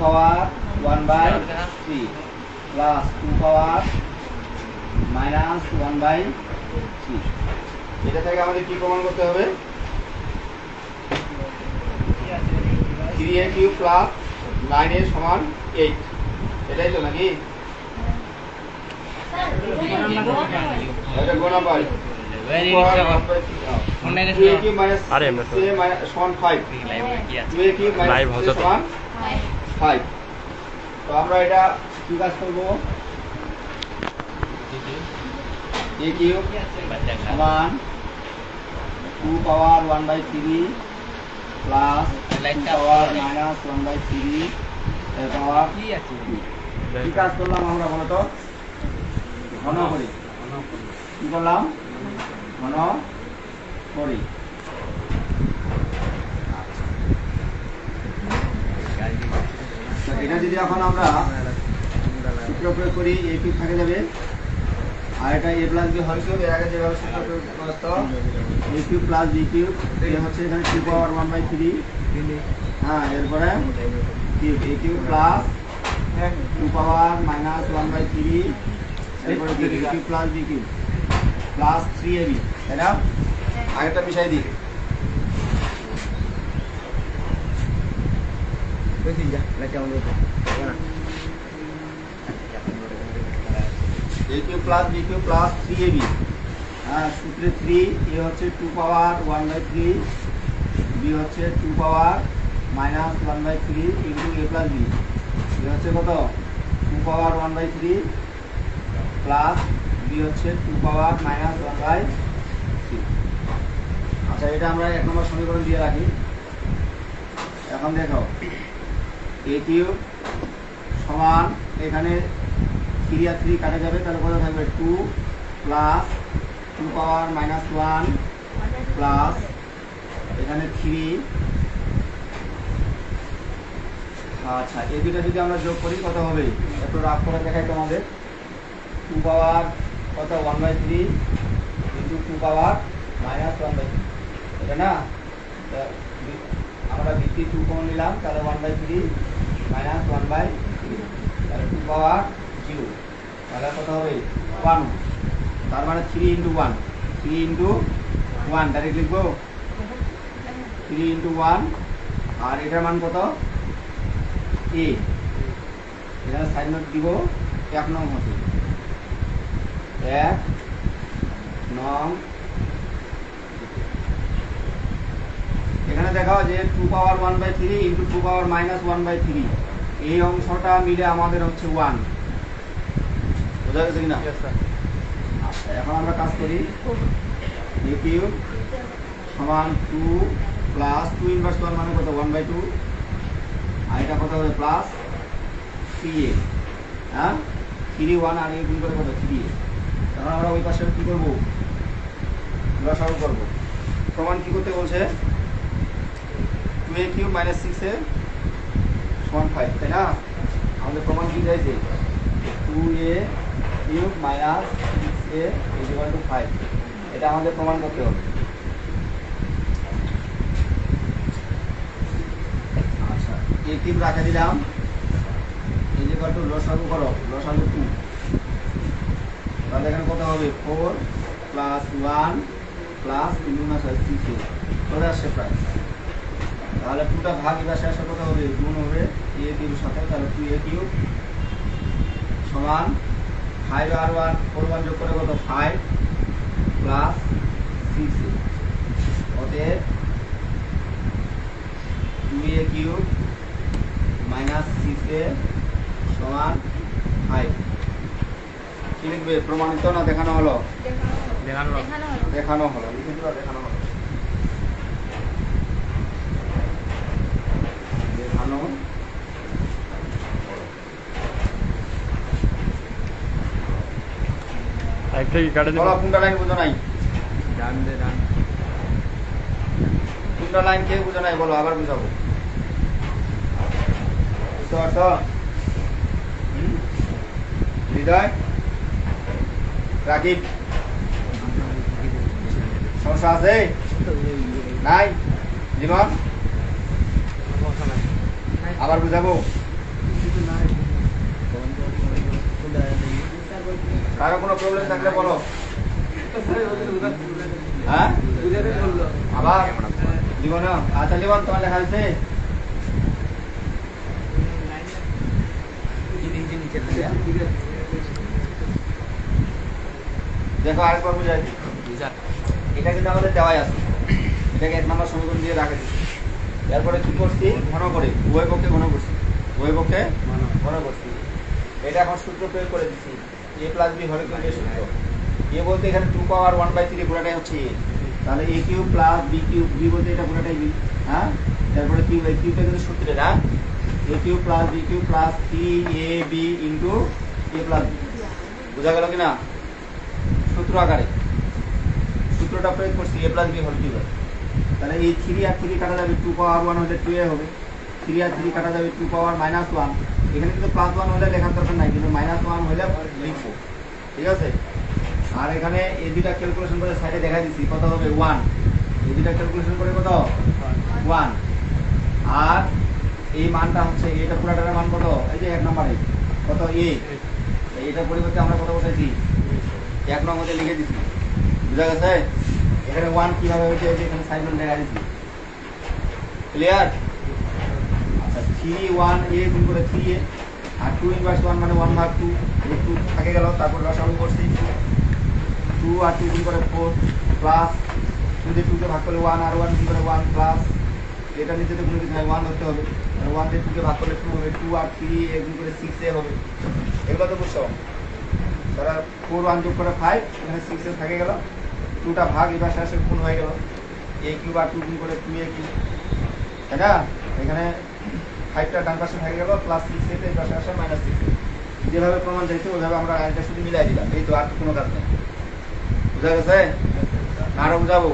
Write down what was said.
পাওয়ার 1/3 plus 2 power minus 1/3। এটা থেকে আমাদের কি প্রমাণ করতে হবে? 3a কিউব প্লাস 9a সমান 8, এটাই তো নাকি? এটা গোনা পাই তো আমরা এটা কি কাজ করবো? a কিউব সমান 2 পাওয়ার 1/3 প্লাস 2 পাওয়ার মাইনাস 1/3 এর পাওয়ার কি কাজ করলাম আমরা বলতো? ঘন করি। কি করলাম? ঘন করি। এটা যদি এখন আমরা সূত্র প্রয়োগ করি, a কিউব থেকে যাবে আর এটা a প্লাস b হয় কিউব। এর আগে যেভাবে সূত্র প্রয়োগ করতো a cube plus b cube, এটা হচ্ছে এখানে 2 পাওয়ার 1/3। হ্যাঁ, এরপরে cube a cube plus 2 power minus 1/3, এরপরে a cube plus b cube plus 3ab, তাই না? আগেরটা মিশাই দিই। a cube plus b cube plus 3ab, হ্যাঁ, সূত্রে 3 a হচ্ছে 2 পাওয়ার 1/3, b হচ্ছে 2 power minus 1/3 into a plus b, b হচ্ছে কত? 2 পাওয়ার 1/3 প্লাস b হচ্ছে 2 পাওয়ার মাইনাস 1/3। আচ্ছা, এটা আমরা 1 নম্বর সমীকরণ দিয়ে রাখি। এখন দেখো a কিউব সমান, এখানে 3 আর 3 কাটা যাবে, তাহলে কত থাকবে? 2 প্লাস 2 পাওয়ার মাইনাস 1 প্লাস এখানে 3। আচ্ছা, এই দুটো যদি আমরা যোগ করি কত হবে? একটু রাফ করে দেখাই তোমাদের। 2 পাওয়ার কত? 1/3 ইন্টু 2 পাওয়ার মাইনাস 1/3, এটা না? আমরা ভিত্তি 2 কমন নিলাম, তাহলে 1/3 মাইনাস 1/3, তাহলে 2 পাওয়ার 0, তাহলে কত হবে? 1। তার মানে 3 ইন্টু 1, 3 ইন্টু 1 ডাইরেক্ট লিখবো, 3 ইন্টু 1। আর এটার মান কত? a, এখানে সাইড নোট দিব 1 নং হবে, 1 নং। এখানে দেখাও যে 2 পাওয়ার 1/3 ইন্টু 2 পাওয়ার মাইনাস 1/3, এই অংশটা মিলে আমাদের হচ্ছে 1। বোঝা গেছে কিনা? আচ্ছা, এখন আমরা কাজ করি। a কিউব সমান 2 প্লাস 2 ইনভার্স 1 মানে কত? 1/2, আর এটা কত হবে? প্লাস 3a, হ্যাঁ, 3 1 আর a গুণ করে কত? 3a। এখন আমরা ওই পাশে কি করবো? লসাগু করবো। প্রমাণ কি করতে বলছে? 2a কিউব মাইনাস 6a সমান 5, তাই না? আমাদের প্রমাণ কি চাইছে? 2a cube minus 6a equal to 5, এটা আমাদের প্রমাণ করতে হবে। আচ্ছা, a কিউব রাখা দিলাম, ইকুয়াল টু লসাগু করো, লসাগু 2, তাহলে এখানে কত হবে? 4 প্লাস 1 প্লাস 3 মাস 6a, কত আসছে প্রায়? তাহলে 2টা ভাগ এবার শেষে কত হবে? গুণ হবে a কিউবের সাথে, তাহলে 2a কিউব সমান 5 আর 1 4 1 যোগ করে কত? 5 প্লাস 6a, অতএব 2a কিউব মাইনাস 6a সমান 5। কি লিখবে? প্রমাণিত না দেখানো হলো? দেখানো হলো, লিখে দিবা দেখানো হলো, দেখানো। কোনটা লাইন বুঝো নাই? কোনটা লাইন কে বুঝো নাই বলো, আবার বুঝাবো। হৃদয়, রাকিব, সমস্যা আছে? নাই? জীবন, আবার বুঝাবো। কারো কোনো প্রবলেম থাকলে বলো। হ্যাঁ আবার লিবন, আচ্ছা লিবন তোমার লেখা হয়েছে? দেখো আরেকবার বুঝাই দিই। এটা কিন্তু আমাদের দেওয়াই আছে, এটাকে 1 নম্বর সমীকরণ দিয়ে রাখে দিচ্ছি। এরপরে কি করছি, ঘন করে উভয় পক্ষে ঘন করছি, উভয় পক্ষে ঘন করছি। এটা এখন সূত্র প্রয়োগ করে দিচ্ছি, a প্লাস বি হরে কিউবের সূত্র। এ বলতে এখানে 2 পাওয়ার 1/3 পুরোটাই হচ্ছে a, তাহলে a cube plus b cube, b বলতে এটা পুরোটাই b। হ্যাঁ, তারপরে কিউব, এই কিউবটা কিন্তু সূত্রে না, a cube plus b cube plus 3ab into a plus b। বোঝা গেল কিনা? সূত্র আকারে সূত্রটা প্রয়োগ করছি, a plus b whole cube. তাহলে এই 3 আর 3 কাটা যাবে, 2 পাওয়ার 1 হলে 2a হবে, 3 আর 3 কাটা যাবে, 2 পাওয়ার -1। এখানে কিন্তু +1 হলে লেখার দরকার নাই, কিন্তু -1 হলে লিখবো, ঠিক আছে? আর এখানে এই দুইটা ক্যালকুলেশন করে সাইডে দেখা দিচ্ছি, কত হবে 1। এই দুইটা ক্যালকুলেশন করে কত 1। আর এই মানটা হচ্ছে, এটা পুরাটার মান কত, এই যে 1 নম্বরে কত a, এইটার পরিবর্তে আমরা কত বসাইছি 1 নং মধ্যে লিখে দিচ্ছি। বুঝা গেছে? এখানে 1 কিভাবে হয়েছে, এখানে সাইন দেখা দিচ্ছি। ক্লিয়ার? আচ্ছা 3 1a গুণ করে 3a, আর 2 ইনভার্স 1 মানে 1/2, এই 2 থাকে গেল, তারপর লসাগু করছি 2 আর 2 গুণ করে 4 প্লাস 2 দিয়ে 2 কে ভাগ করলে 1 আর 1 গুণ করে 1 প্লাস, এটা নিচেতে কোনো কিছু নাই, 1 ধরতে হবে, 1 দিয়ে 2 কে ভাগ করলে 2 হবে, 2 আর 3 এ গুণ করে 6a হবে। এগুলো তো বুঝছো? তারা 4 1 যোগ করে 5, এখানে 6a থাকে গেল, 2টা ভাগ এবার শেষে গুণ হয়ে গেল, a কিউব আর 2 গুণ করে 2a কিউব, তাই না? এখানে 5টা ডান পাশে থাকে গেল, প্লাস 6a এই পাশে আসে -6a। যেভাবে প্রমাণ চাইছে ওইভাবে আমরা এটা শুধু মিলাই দিলাম, এই তো, আর কোনো কাজ নেই। বুঝা গেছে? আরো বুঝাবো?